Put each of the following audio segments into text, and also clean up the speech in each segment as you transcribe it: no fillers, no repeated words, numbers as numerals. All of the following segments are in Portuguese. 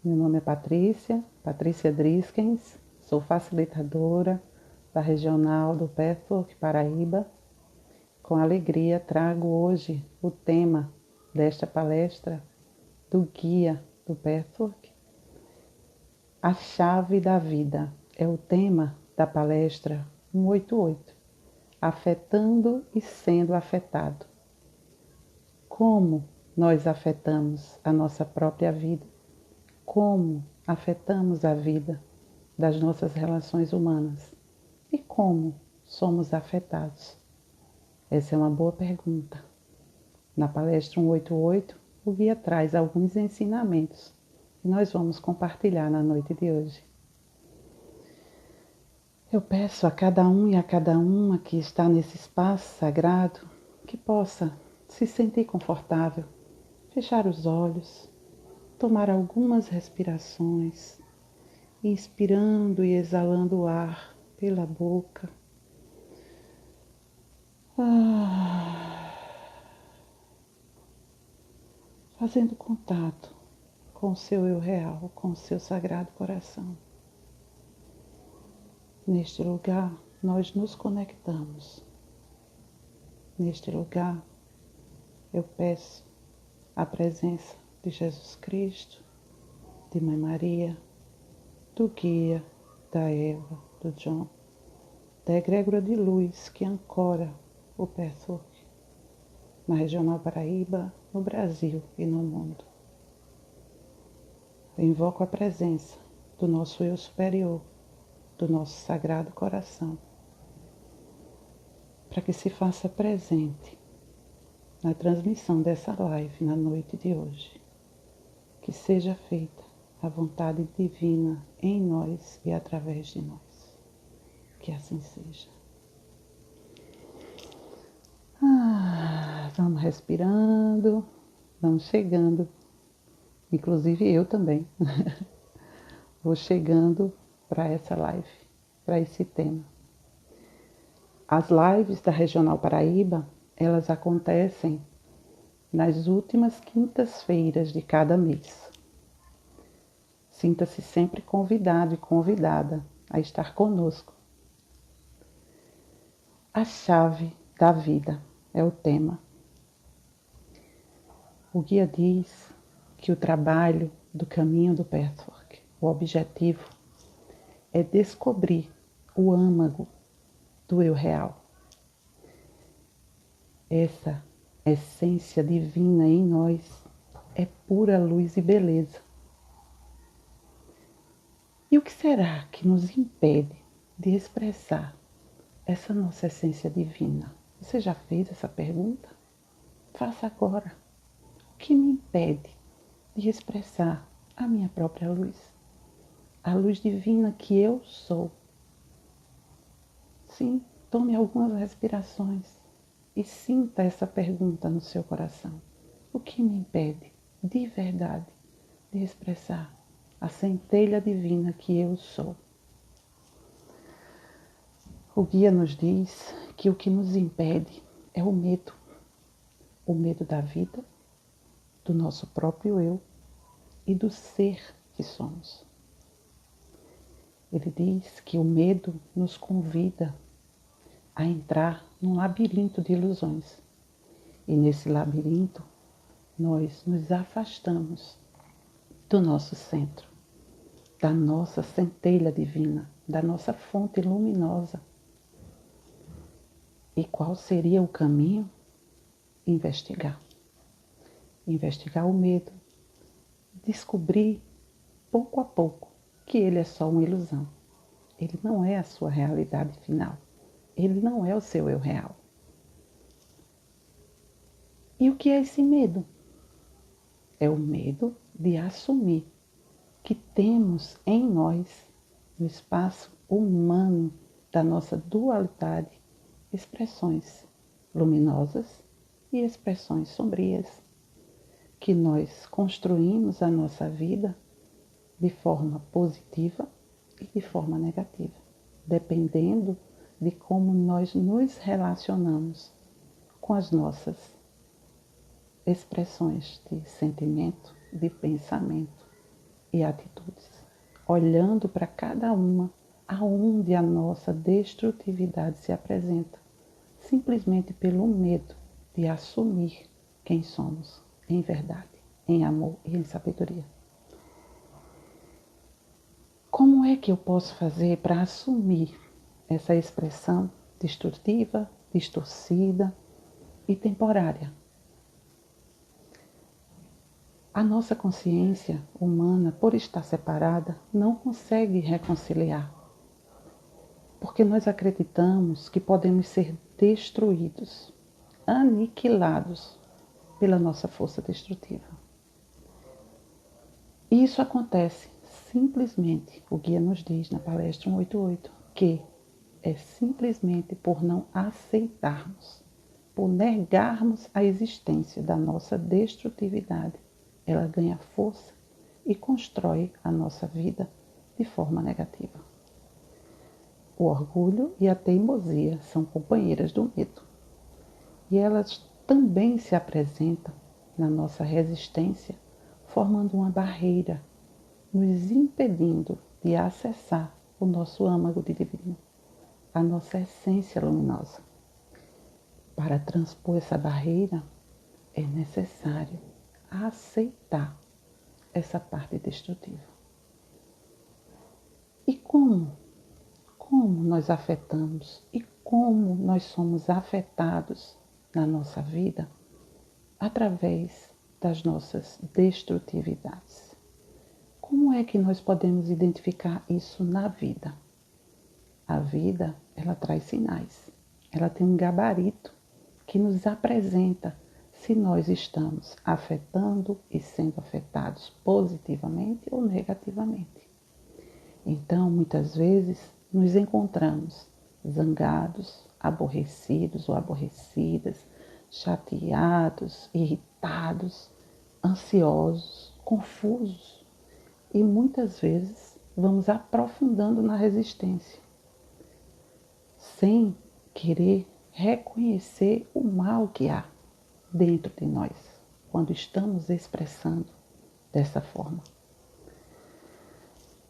Meu nome é Patrícia Driskens, sou facilitadora da Regional do Pathwork Paraíba. Com alegria trago hoje o tema desta palestra do Guia do Pathwork. A chave da vida é o tema da palestra 188, afetando e sendo afetado. Como nós afetamos a nossa própria vida? Como afetamos a vida das nossas relações humanas? E como somos afetados? Essa é uma boa pergunta. Na palestra 188, o guia traz alguns ensinamentos que nós vamos compartilhar na noite de hoje. Eu peço a cada um e a cada uma que está nesse espaço sagrado que possa se sentir confortável, fechar os olhos, tomar algumas respirações, inspirando e exalando o ar pela boca. Fazendo contato com o seu eu real, com o seu sagrado coração. Neste lugar, nós nos conectamos. Neste lugar, eu peço a presença de Jesus Cristo, de Mãe Maria, do Guia, da Eva, do John, da egrégora de luz que ancora o Pathwork na Regional Paraíba, no Brasil e no mundo. Eu invoco a presença do nosso eu superior, do nosso sagrado coração, para que se faça presente na transmissão dessa live na noite de hoje. Que seja feita a vontade divina em nós e através de nós. Que assim seja. Vamos respirando, vamos chegando. Inclusive eu também. Vou chegando para essa live, para esse tema. As lives da Regional Paraíba, elas acontecem nas últimas quintas-feiras de cada mês. Sinta-se sempre convidado e convidada a estar conosco. A chave da vida é o tema. O guia diz que o trabalho do caminho do Pathwork, o objetivo, é descobrir o âmago do eu real. Essa essência divina em nós é pura luz e beleza. E o que será que nos impede de expressar essa nossa essência divina? Você já fez essa pergunta? Faça agora. O que me impede de expressar a minha própria luz? A luz divina que eu sou. Sim, tome algumas respirações e sinta essa pergunta no seu coração. O que me impede, de verdade, de expressar a centelha divina que eu sou? O guia nos diz que o que nos impede é o medo. O medo da vida, do nosso próprio eu e do ser que somos. Ele diz que o medo nos convida a entrar num labirinto de ilusões. E nesse labirinto, nós nos afastamos do nosso centro, da nossa centelha divina, da nossa fonte luminosa. E qual seria o caminho? Investigar. Investigar o medo, descobrir pouco a pouco que ele é só uma ilusão. Ele não é a sua realidade final. Ele não é o seu eu real. E o que é esse medo? É o medo de assumir que temos em nós, no espaço humano da nossa dualidade, expressões luminosas e expressões sombrias, que nós construímos a nossa vida de forma positiva e de forma negativa, dependendo de como nós nos relacionamos com as nossas expressões de sentimento, de pensamento e atitudes, olhando para cada uma aonde a nossa destrutividade se apresenta, simplesmente pelo medo de assumir quem somos em verdade, em amor e em sabedoria. Como é que eu posso fazer para assumir essa expressão destrutiva, distorcida e temporária? A nossa consciência humana, por estar separada, não consegue reconciliar, porque nós acreditamos que podemos ser destruídos, aniquilados pela nossa força destrutiva. E isso acontece simplesmente, o guia nos diz na palestra 188, que é simplesmente por não aceitarmos, por negarmos a existência da nossa destrutividade. Ela ganha força e constrói a nossa vida de forma negativa. O orgulho e a teimosia são companheiras do medo. E elas também se apresentam na nossa resistência, formando uma barreira, nos impedindo de acessar o nosso âmago divino, a nossa essência luminosa. Para transpor essa barreira, é necessário aceitar essa parte destrutiva. E como? Como nós afetamos e como nós somos afetados na nossa vida através das nossas destrutividades. Como é que nós podemos identificar isso na vida? A vida, ela traz sinais. Ela tem um gabarito que nos apresenta se nós estamos afetando e sendo afetados positivamente ou negativamente. Então, muitas vezes, nos encontramos zangados, aborrecidos ou aborrecidas, chateados, irritados, ansiosos, confusos. E muitas vezes vamos aprofundando na resistência, sem querer reconhecer o mal que há dentro de nós, quando estamos expressando dessa forma.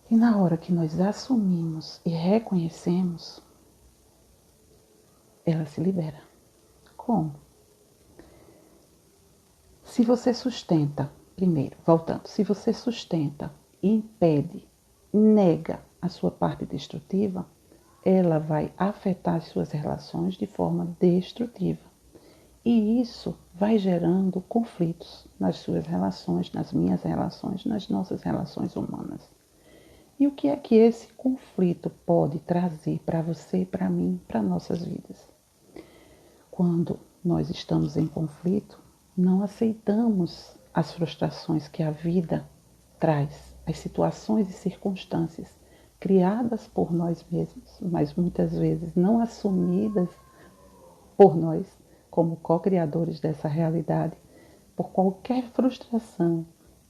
E na hora que nós assumimos e reconhecemos, ela se libera. Como? Se você sustenta, primeiro, voltando, se você sustenta, impede, nega a sua parte destrutiva, ela vai afetar as suas relações de forma destrutiva. E isso vai gerando conflitos nas suas relações, nas minhas relações, nas nossas relações humanas. E o que é que esse conflito pode trazer para você e para mim, para nossas vidas? Quando nós estamos em conflito, não aceitamos as frustrações que a vida traz, as situações e circunstâncias criadas por nós mesmos, mas muitas vezes não assumidas por nós como co-criadores dessa realidade, por qualquer frustração,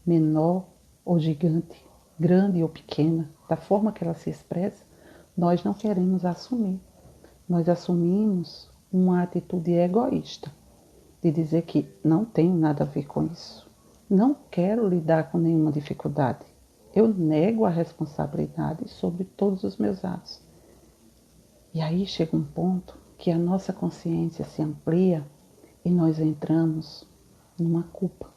menor ou gigante, grande ou pequena, da forma que ela se expressa, nós não queremos assumir. Nós assumimos uma atitude egoísta, de dizer que não tenho nada a ver com isso. Não quero lidar com nenhuma dificuldade. Eu nego a responsabilidade sobre todos os meus atos. E aí chega um ponto que a nossa consciência se amplia e nós entramos numa culpa.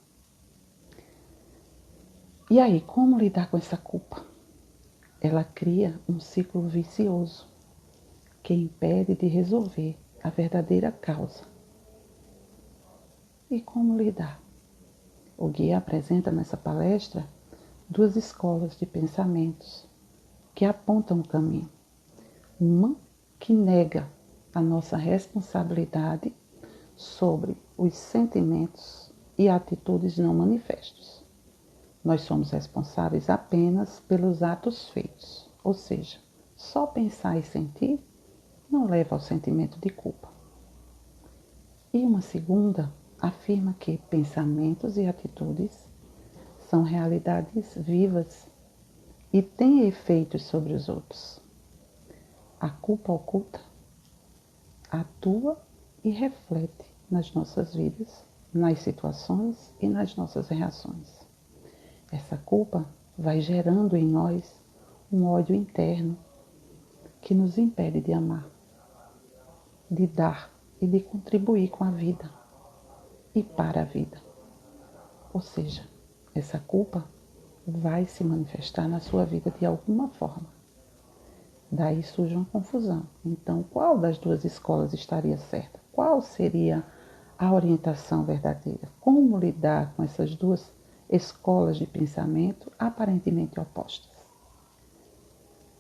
E aí, como lidar com essa culpa? Ela cria um ciclo vicioso que impede de resolver a verdadeira causa. E como lidar? O guia apresenta nessa palestra 2 escolas de pensamentos que apontam o caminho. Uma que nega a nossa responsabilidade sobre os sentimentos e atitudes não manifestos. Nós somos responsáveis apenas pelos atos feitos, ou seja, só pensar e sentir não leva ao sentimento de culpa. E uma segunda afirma que pensamentos e atitudes são realidades vivas e têm efeitos sobre os outros. A culpa oculta atua e reflete nas nossas vidas, nas situações e nas nossas reações. Essa culpa vai gerando em nós um ódio interno que nos impede de amar, de dar e de contribuir com a vida e para a vida. Ou seja, essa culpa vai se manifestar na sua vida de alguma forma. Daí surge uma confusão. Então, qual das duas escolas estaria certa? Qual seria a orientação verdadeira? Como lidar com essas duas escolas de pensamento aparentemente opostas?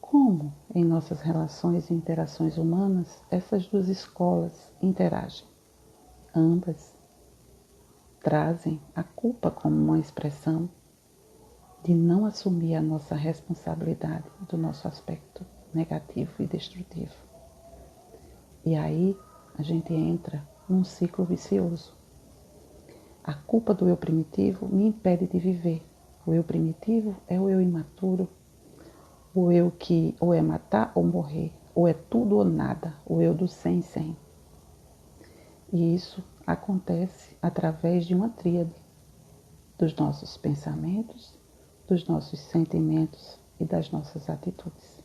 Como, em nossas relações e interações humanas, essas duas escolas interagem? Ambas trazem a culpa como uma expressão de não assumir a nossa responsabilidade do nosso aspecto negativo e destrutivo. E aí a gente entra num ciclo vicioso. A culpa do eu primitivo me impede de viver. O eu primitivo é o eu imaturo, o eu que ou é matar ou morrer, ou é tudo ou nada, o eu do 100-100. E isso acontece através de uma tríade dos nossos pensamentos, dos nossos sentimentos e das nossas atitudes.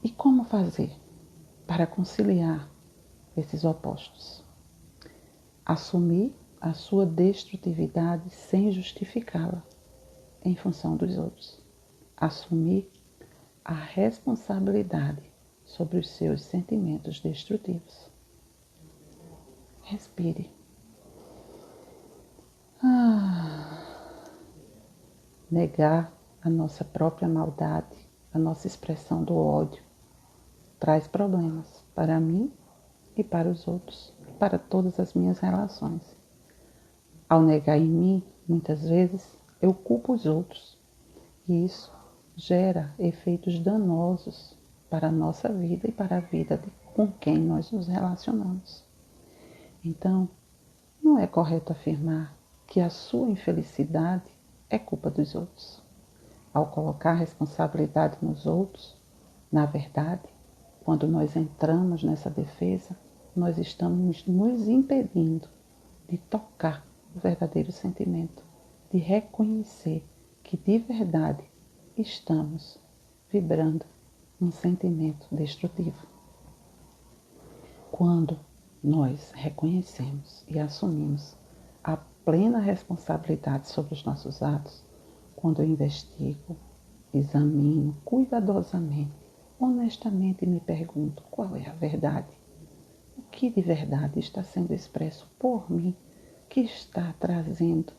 E como fazer para conciliar esses opostos? Assumir a sua destrutividade sem justificá-la em função dos outros. Assumir a responsabilidade sobre os seus sentimentos destrutivos. Respire. Negar a nossa própria maldade, a nossa expressão do ódio, traz problemas para mim e para os outros, para todas as minhas relações. Ao negar em mim, muitas vezes, eu culpo os outros. E isso gera efeitos danosos para a nossa vida e para a vida com quem nós nos relacionamos. Então, não é correto afirmar que a sua infelicidade é culpa dos outros. Ao colocar a responsabilidade nos outros, na verdade, quando nós entramos nessa defesa, nós estamos nos impedindo de tocar o verdadeiro sentimento, de reconhecer que de verdade estamos vibrando um sentimento destrutivo. Quando nós reconhecemos e assumimos a plena responsabilidade sobre os nossos atos, quando eu investigo, examino cuidadosamente, honestamente me pergunto qual é a verdade, o que de verdade está sendo expresso por mim, que está trazendo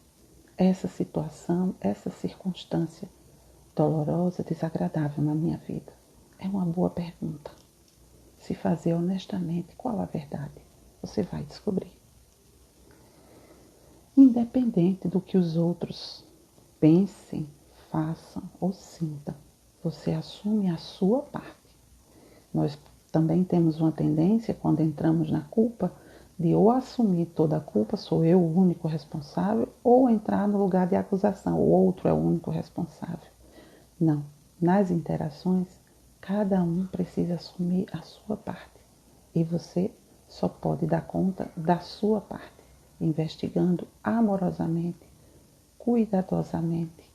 essa situação, essa circunstância dolorosa, desagradável na minha vida? É uma boa pergunta. Se fazer honestamente qual a verdade, você vai descobrir. Independente do que os outros pensem, façam ou sintam, você assume a sua parte. Nós também temos uma tendência, quando entramos na culpa, de ou assumir toda a culpa, sou eu o único responsável, ou entrar no lugar de acusação, o outro é o único responsável. Não. Nas interações, cada um precisa assumir a sua parte. E você só pode dar conta da sua parte, investigando amorosamente, cuidadosamente,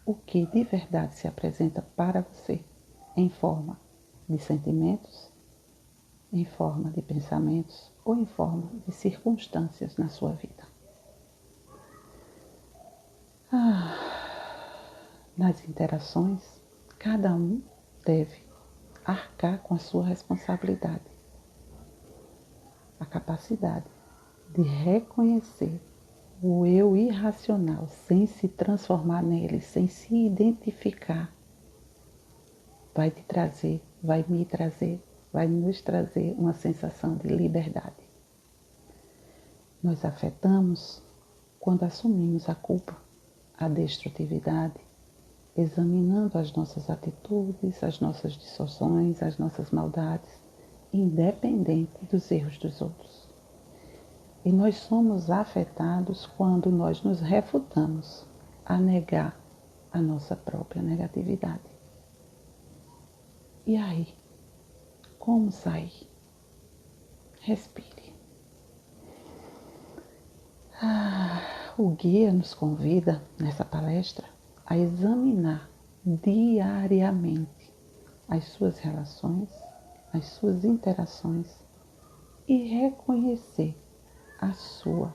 o que de verdade se apresenta para você em forma de sentimentos, em forma de pensamentos ou em forma de circunstâncias na sua vida. Nas interações, cada um deve arcar com a sua responsabilidade. A capacidade de reconhecer o eu irracional sem se transformar nele, sem se identificar, vai te trazer, vai me trazer, vai nos trazer uma sensação de liberdade. Nós afetamos quando assumimos a culpa, a destrutividade, examinando as nossas atitudes, as nossas distorções, as nossas maldades, independente dos erros dos outros. E nós somos afetados quando nós nos refutamos a negar a nossa própria negatividade. E aí, como sair? Respire. o guia nos convida, nessa palestra, a examinar diariamente as suas relações, as suas interações e reconhecer a sua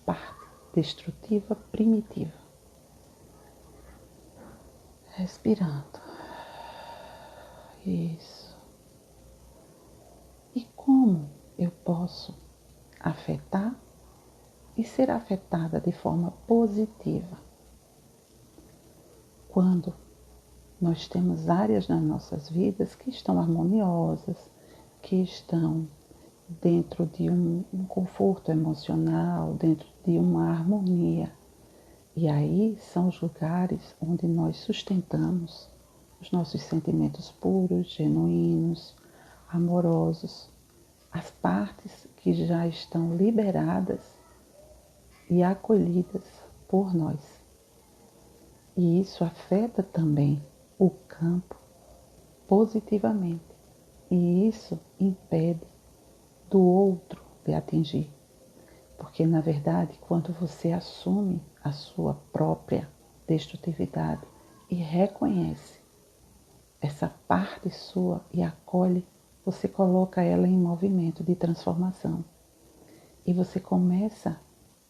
parte destrutiva primitiva. Respirando. Isso. E como eu posso afetar e ser afetada de forma positiva? Quando nós temos áreas nas nossas vidas que estão harmoniosas, que estão dentro de um conforto emocional, dentro de uma harmonia. E aí são os lugares onde nós sustentamos os nossos sentimentos puros, genuínos, amorosos, as partes que já estão liberadas e acolhidas por nós. E isso afeta também o campo positivamente. E isso impede do outro de atingir. Porque, na verdade, quando você assume a sua própria destrutividade e reconhece essa parte sua e acolhe, você coloca ela em movimento de transformação. E você começa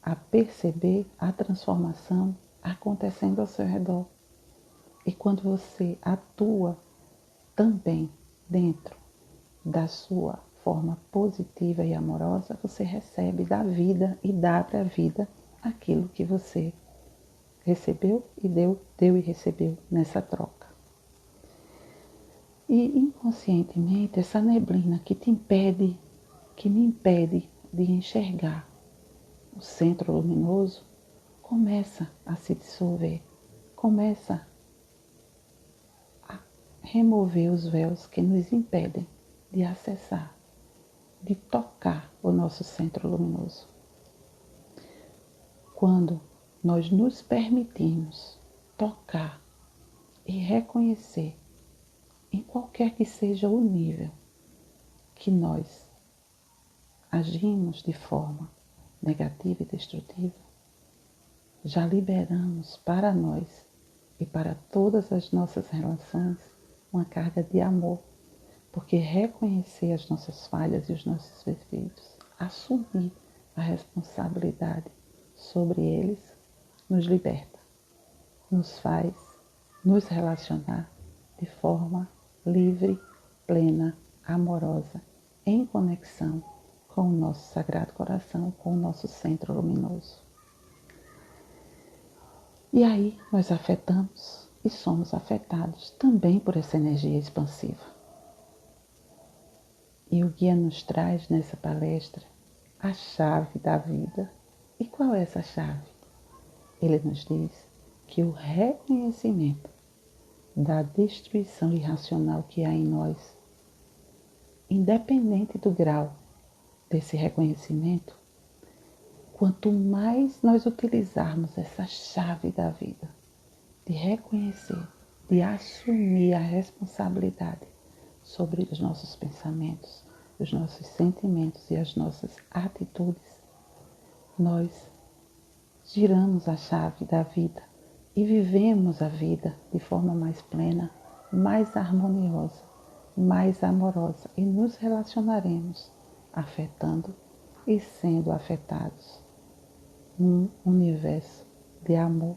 a perceber a transformação acontecendo ao seu redor. E quando você atua também dentro da sua forma positiva e amorosa, você recebe da vida e dá para a vida aquilo que você recebeu e deu e recebeu nessa troca. E inconscientemente, essa neblina que me impede de enxergar o centro luminoso, começa a se dissolver, começa a remover os véus que nos impedem de acessar, de tocar o nosso centro luminoso. Quando nós nos permitimos tocar e reconhecer, em qualquer que seja o nível que nós agimos de forma negativa e destrutiva, já liberamos para nós e para todas as nossas relações uma carga de amor. Porque reconhecer as nossas falhas e os nossos defeitos, assumir a responsabilidade sobre eles, nos liberta, nos faz nos relacionar de forma livre, plena, amorosa, em conexão com o nosso Sagrado Coração, com o nosso centro luminoso. E aí nós afetamos e somos afetados também por essa energia expansiva. E o guia nos traz nessa palestra a chave da vida. E qual é essa chave? Ele nos diz que o reconhecimento da destruição irracional que há em nós, independente do grau desse reconhecimento, quanto mais nós utilizarmos essa chave da vida, de reconhecer, de assumir a responsabilidade sobre os nossos pensamentos, os nossos sentimentos e as nossas atitudes, nós giramos a chave da vida e vivemos a vida de forma mais plena, mais harmoniosa, mais amorosa e nos relacionaremos afetando e sendo afetados num universo de amor,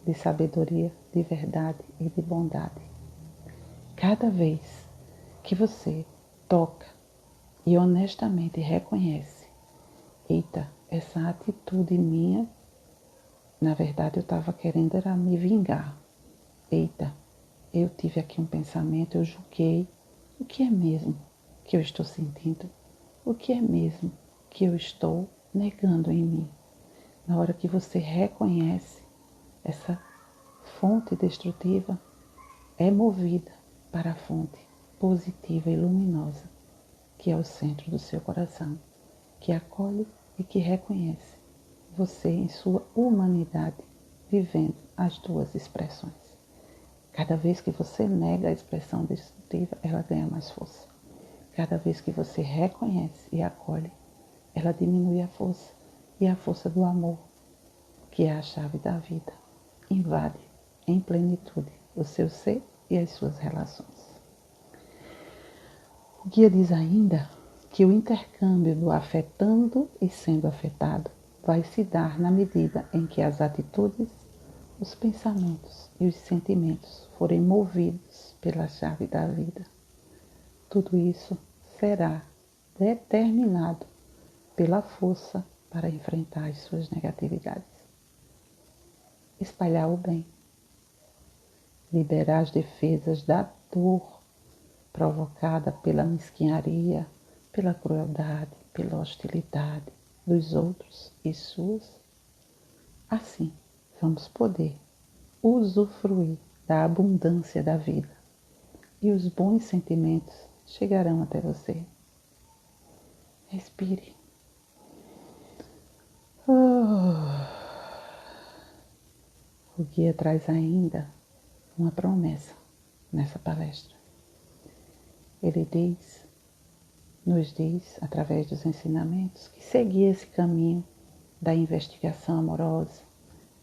de sabedoria, de verdade e de bondade. Cada vez que você toca e honestamente reconhece, eita, essa atitude minha, na verdade eu estava querendo era me vingar. Eita, eu tive aqui um pensamento, eu julguei. O que é mesmo que eu estou sentindo? O que é mesmo que eu estou negando em mim? Na hora que você reconhece, essa fonte destrutiva é movida para a fonte positiva e luminosa, que é o centro do seu coração, que acolhe e que reconhece você em sua humanidade, vivendo as duas expressões. Cada vez que você nega a expressão destrutiva, ela ganha mais força. Cada vez que você reconhece e acolhe, ela diminui a força, e a força do amor que é a chave da vida, invade em plenitude o seu ser e as suas relações. O guia diz ainda que o intercâmbio do afetando e sendo afetado vai se dar na medida em que as atitudes, os pensamentos e os sentimentos forem movidos pela chave da vida. Tudo isso será determinado pela força para enfrentar as suas negatividades. Espalhar o bem. Liberar as defesas da dor provocada pela mesquinharia, pela crueldade, pela hostilidade dos outros e suas. Assim, vamos poder usufruir da abundância da vida e os bons sentimentos chegarão até você. Respire. O guia traz ainda uma promessa nessa palestra. Ele nos diz, através dos ensinamentos, que seguir esse caminho da investigação amorosa,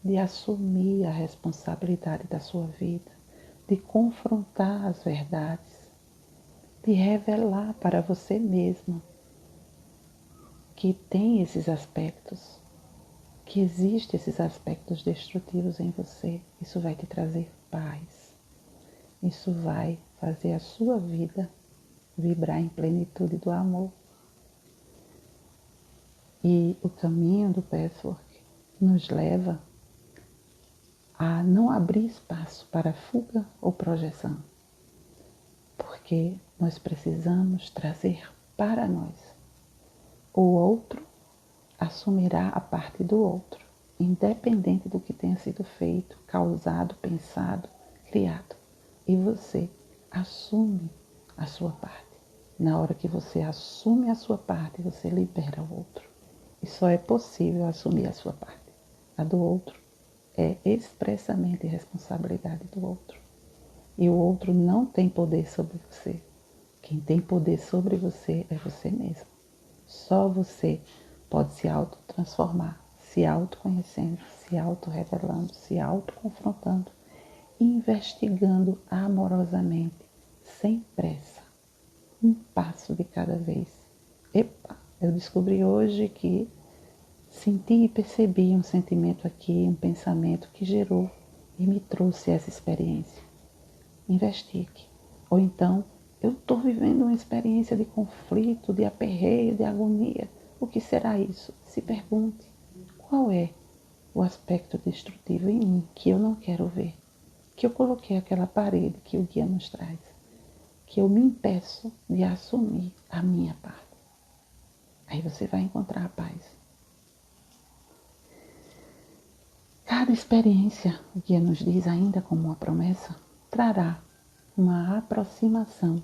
de assumir a responsabilidade da sua vida, de confrontar as verdades, de revelar para você mesma que tem esses aspectos, que existem esses aspectos destrutivos em você. Isso vai te trazer paz. Isso vai fazer a sua vida vibrar em plenitude do amor. E o caminho do Patchwork nos leva a não abrir espaço para fuga ou projeção, porque nós precisamos trazer para nós. O outro assumirá a parte do outro, independente do que tenha sido feito, causado, pensado, criado. E você assume a sua parte. Na hora que você assume a sua parte, você libera o outro. E só é possível assumir a sua parte. A do outro é expressamente responsabilidade do outro. E o outro não tem poder sobre você. Quem tem poder sobre você é você mesmo. Só você pode se autotransformar, se autoconhecendo, se autorrevelando, se autoconfrontando, investigando amorosamente, sem pressa, um passo de cada vez. Epa, eu descobri hoje que senti e percebi um sentimento aqui, um pensamento que gerou e me trouxe essa experiência. Investigue. Ou então, eu estou vivendo uma experiência de conflito, de aperreio, de agonia. O que será isso? Se pergunte, qual é o aspecto destrutivo em mim que eu não quero ver? Que eu coloquei aquela parede que o guia nos traz, que eu me impeço de assumir a minha parte. Aí você vai encontrar a paz. Cada experiência, o guia nos diz ainda como uma promessa, trará uma aproximação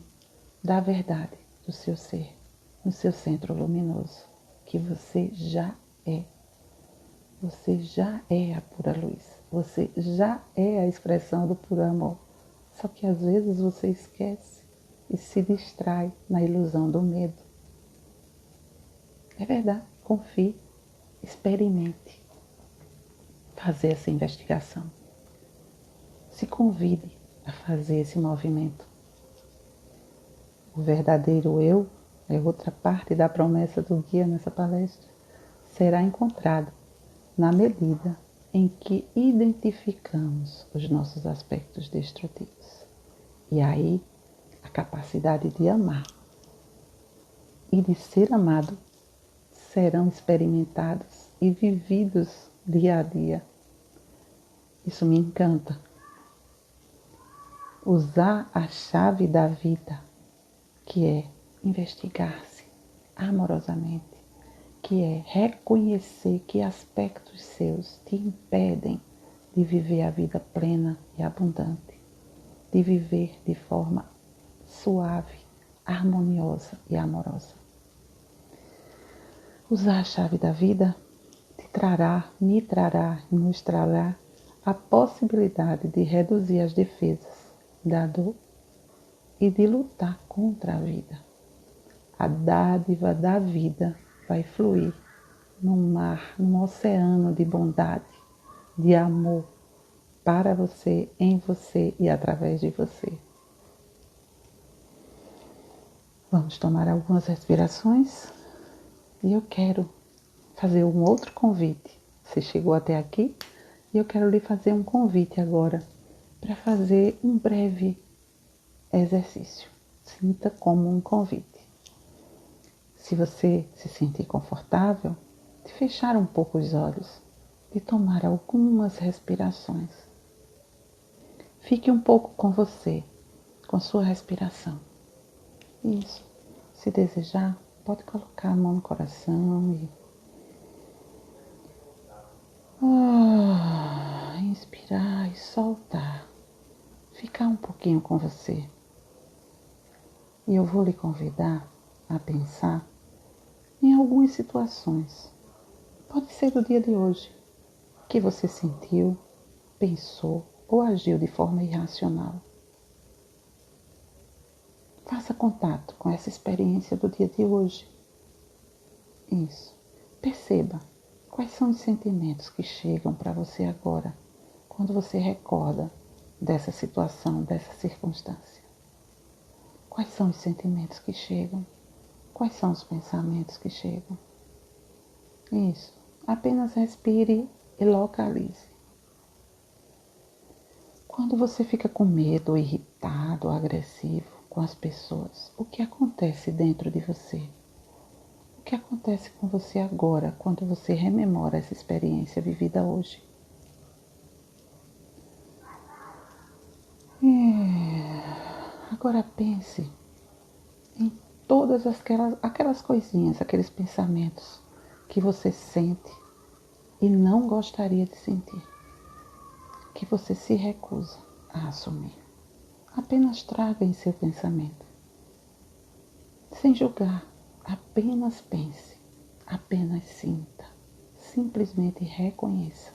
da verdade do seu ser, no seu centro luminoso, que você já é. Você já é a pura luz. Você já é a expressão do puro amor. Só que às vezes você esquece e se distrai na ilusão do medo. É verdade, confie, experimente fazer essa investigação. Se convide a fazer esse movimento. O verdadeiro eu, é outra parte da promessa do guia nessa palestra, será encontrado na medida em que identificamos os nossos aspectos destrutivos. E aí, a capacidade de amar e de ser amado serão experimentados e vividos dia a dia. Isso me encanta. Usar a chave da vida, que é investigar-se amorosamente, que é reconhecer que aspectos seus te impedem de viver a vida plena e abundante, de viver de forma suave, harmoniosa e amorosa. Usar a chave da vida me trará e nos trará a possibilidade de reduzir as defesas da dor e de lutar contra a vida. A dádiva da vida vai fluir num mar, num oceano de bondade, de amor para você, em você e através de você. Vamos tomar algumas respirações e eu quero fazer um outro convite. Você chegou até aqui e eu quero lhe fazer um convite agora para fazer um breve exercício. Sinta como um convite. Se você se sentir confortável, de fechar um pouco os olhos, de tomar algumas respirações. Fique um pouco com você, com sua respiração. Isso. Se desejar, pode colocar a mão no coração e inspirar e soltar. Ficar um pouquinho com você. E eu vou lhe convidar a pensar em algumas situações. Pode ser do dia de hoje, que você sentiu, pensou ou agiu de forma irracional. Faça contato com essa experiência do dia de hoje. Isso. Perceba quais são os sentimentos que chegam para você agora, quando você recorda dessa situação, dessa circunstância. Quais são os sentimentos que chegam? Quais são os pensamentos que chegam? Isso. Apenas respire e localize. Quando você fica com medo, irritado, agressivo com as pessoas, o que acontece dentro de você? O que acontece com você agora, quando você rememora essa experiência vivida hoje? Agora pense em todas aquelas coisinhas, aqueles pensamentos que você sente e não gostaria de sentir, que você se recusa a assumir. Apenas traga em seu pensamento, sem julgar, apenas pense, apenas sinta, simplesmente reconheça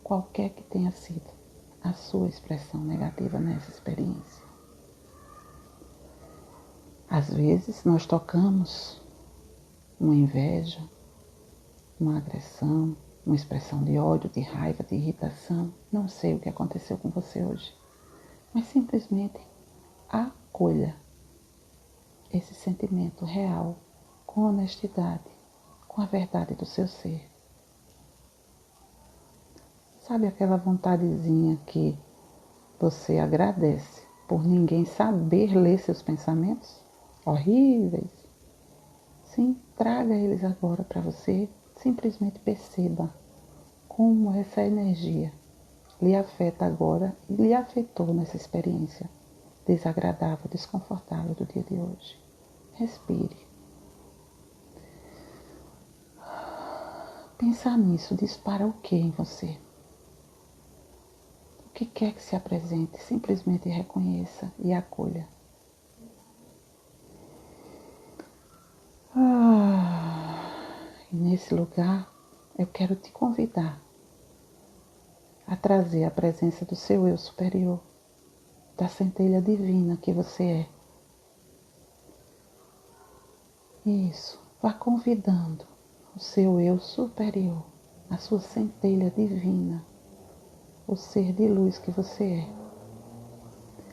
qualquer que tenha sido a sua expressão negativa nessa experiência. Às vezes nós tocamos uma inveja, uma agressão, uma expressão de ódio, de raiva, de irritação. Não sei o que aconteceu com você hoje, mas simplesmente acolha esse sentimento real, com honestidade, com a verdade do seu ser. Sabe aquela vontadezinha que você agradece por ninguém saber ler seus pensamentos horríveis? Sim, traga eles agora para você. Simplesmente perceba como essa energia lhe afeta agora e lhe afetou nessa experiência desagradável, desconfortável do dia de hoje. Respire. Pensar nisso dispara o que em você? O que quer que se apresente, simplesmente reconheça e acolha. E nesse lugar, eu quero te convidar a trazer a presença do seu eu superior, da centelha divina que você é. Isso, vá convidando o seu eu superior, a sua centelha divina, o ser de luz que você é.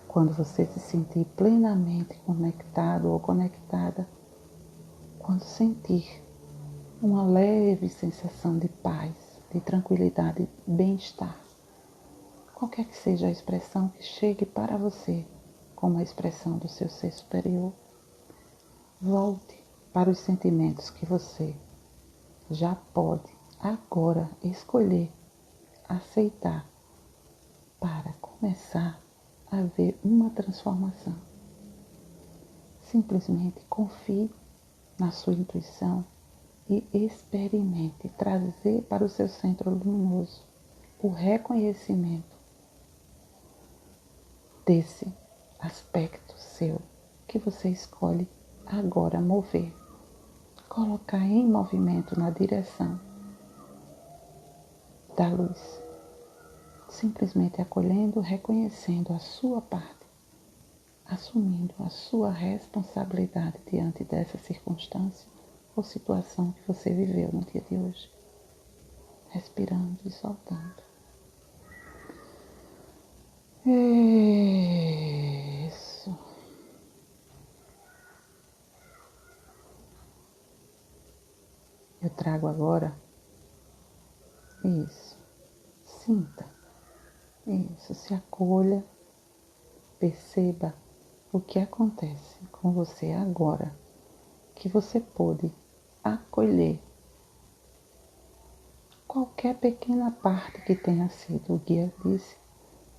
Quando você se sentir plenamente conectado ou conectada, quando sentir uma leve sensação de paz, de tranquilidade, bem-estar, qualquer que seja a expressão que chegue para você como a expressão do seu ser superior, volte para os sentimentos que você já pode agora escolher aceitar para começar a ver uma transformação. Simplesmente confie na sua intuição e experimente trazer para o seu centro luminoso o reconhecimento desse aspecto seu que você escolhe agora mover, colocar em movimento na direção da luz, simplesmente acolhendo, reconhecendo a sua parte, assumindo a sua responsabilidade diante dessa circunstância ou situação que você viveu no dia de hoje, respirando e soltando. Isso. Eu trago agora. Isso. Sinta. Isso. Se acolha. Perceba o que acontece com você agora, que você pôde acolher qualquer pequena parte que tenha sido, o guia disse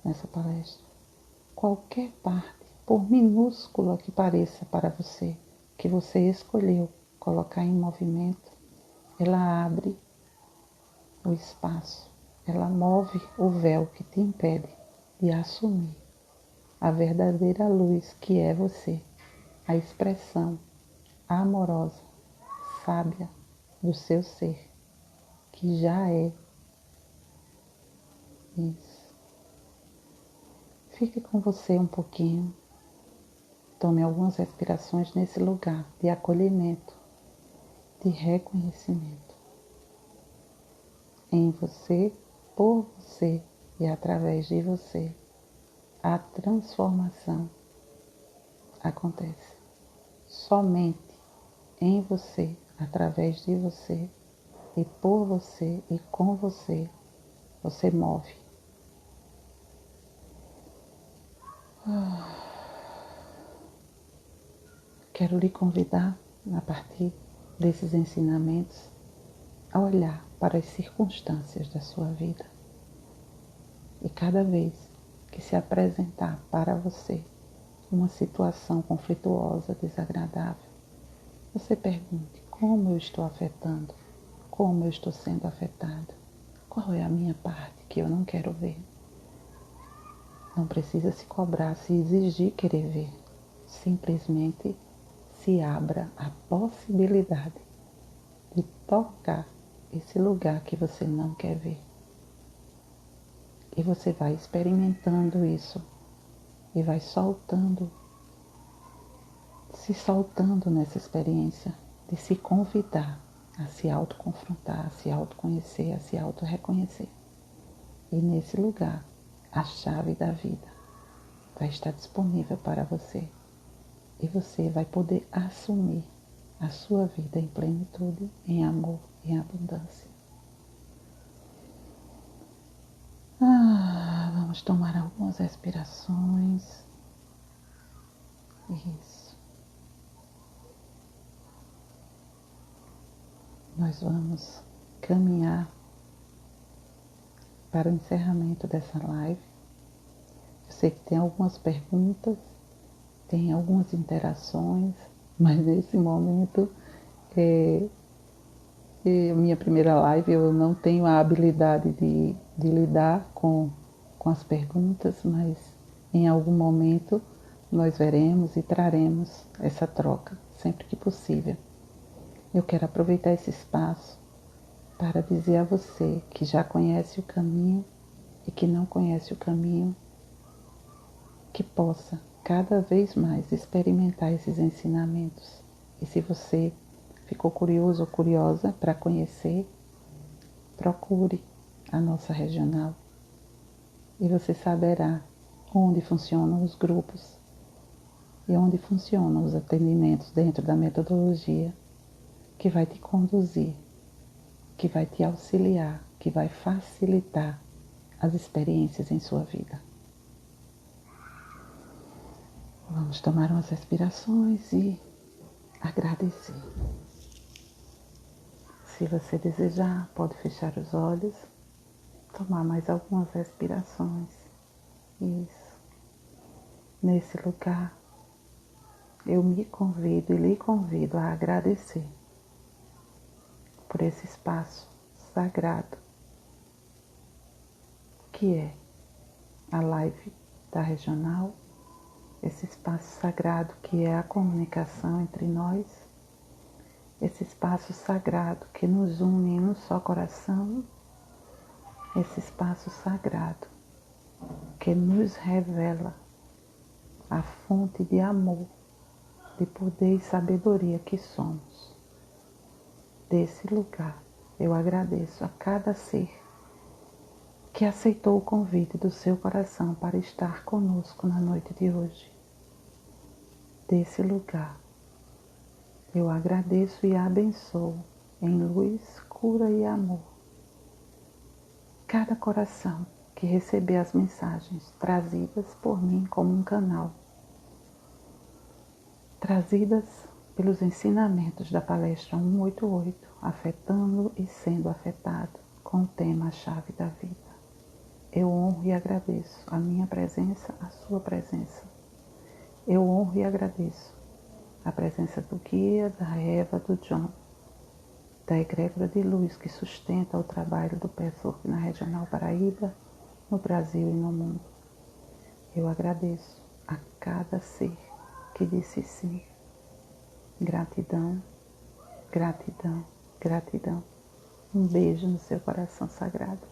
nessa palestra, qualquer parte, por minúscula que pareça para você, que você escolheu colocar em movimento, ela abre o espaço, ela move o véu que te impede de assumir a verdadeira luz que é você, a expressão amorosa, sábia do seu ser, que já é isso. Fique com você um pouquinho, tome algumas respirações nesse lugar de acolhimento, de reconhecimento em você, por você e através de você. A transformação acontece somente em você, através de você e por você e com você, você move. Quero lhe convidar, a partir desses ensinamentos, a olhar para as circunstâncias da sua vida. E cada vez que se apresentar para você uma situação conflituosa, desagradável, você pergunte: como eu estou afetando? Como eu estou sendo afetado? Qual é a minha parte que eu não quero ver? Não precisa se cobrar, se exigir querer ver. Simplesmente se abra a possibilidade de tocar esse lugar que você não quer ver. E você vai experimentando isso e vai soltando, se soltando nessa experiência de se convidar a se autoconfrontar, a se autoconhecer, a se autorreconhecer. E nesse lugar, a chave da vida vai estar disponível para você. E você vai poder assumir a sua vida em plenitude, em amor, em abundância. Vamos tomar algumas respirações. Isso. Nós vamos caminhar para o encerramento dessa live. Eu sei que tem algumas perguntas, tem algumas interações, mas nesse momento, minha primeira live, eu não tenho a habilidade de lidar com as perguntas, mas em algum momento nós veremos e traremos essa troca, sempre que possível. Eu quero aproveitar esse espaço para dizer a você que já conhece o caminho e que não conhece o caminho, que possa cada vez mais experimentar esses ensinamentos. E se você ficou curioso ou curiosa para conhecer, procure a nossa regional e você saberá onde funcionam os grupos e onde funcionam os atendimentos dentro da metodologia que vai te conduzir, que vai te auxiliar, que vai facilitar as experiências em sua vida. Vamos tomar umas respirações e agradecer. Se você desejar, pode fechar os olhos, tomar mais algumas respirações. Isso. Nesse lugar, eu me convido e lhe convido a agradecer por esse espaço sagrado que é a live da regional, esse espaço sagrado que é a comunicação entre nós, esse espaço sagrado que nos une em um só coração, esse espaço sagrado que nos revela a fonte de amor, de poder e sabedoria que somos. Desse lugar, eu agradeço a cada ser que aceitou o convite do seu coração para estar conosco na noite de hoje. Desse lugar, eu agradeço e abençoo em luz, cura e amor cada coração que receber as mensagens trazidas por mim como um canal, trazidas pelos ensinamentos da palestra 188, afetando e sendo afetado, com o tema A Chave da Vida. Eu honro e agradeço a minha presença, a sua presença. Eu honro e agradeço a presença do guia, da Eva, do John, da egrégora de luz que sustenta o trabalho do Patchwork na Regional Paraíba, no Brasil e no mundo. Eu agradeço a cada ser que disse sim. Gratidão, gratidão, gratidão. Um beijo no seu coração sagrado.